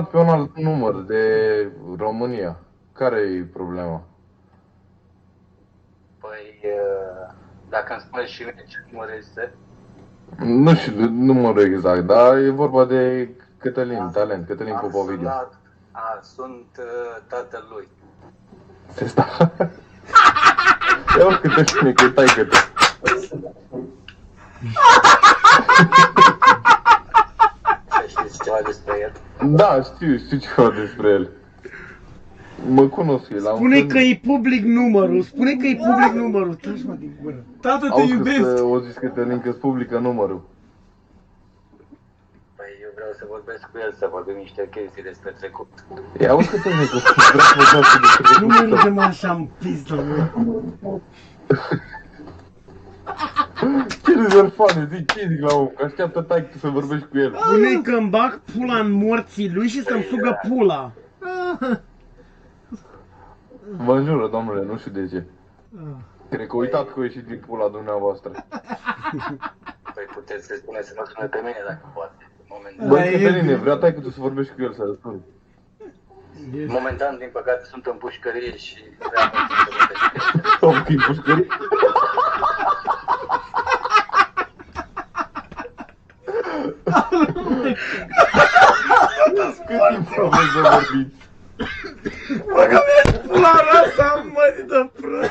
pe un alt număr de România. Care e problema? Păi, dacă îmi spuneți și mie ce număr este... Nu știu numărul exact, dar e vorba de Cătălin Talent, Cătălin Popovidiu. Sunt tatăl lui. Se sta. Ia uite câte știne că e taică-te. Știți ceva despre el? Da, știu ceva despre el. Mă cunosc el. Spune că e public numărul, spune că e public numărul. Tragi-mă din gură. Tată, te Auzi iubesc! că o zis Cătălin că-ți publică numărul. Păi eu vreau să vorbesc cu el, să vorbim niște chestii despre trecut. Ia auzi Cătălin că vreau să vorbească despre Nu mergem așa în pizdă, mă. Ce rezerfane, zic, ce zic la om? Că așteaptă taică să vorbești cu el. Spune că îmi bag pula în morții lui și să-mi sugă pula. Vă înjură, domnule, nu știu de ce. Cred că uitat că a ieșit din pula dumneavoastră. Păi puteți să spuneți să mă sune pe mine dacă poate. Băi, Cătăline, vrea taică tu să vorbești cu el, să răspund. Momentan, din păcate, sunt în pușcărie și vreau să vorbesc cu el. Om, că-i pușcărie. Cât timp aveți să vorbiți? Bă, că mi-e pula rasa, mă, de prost.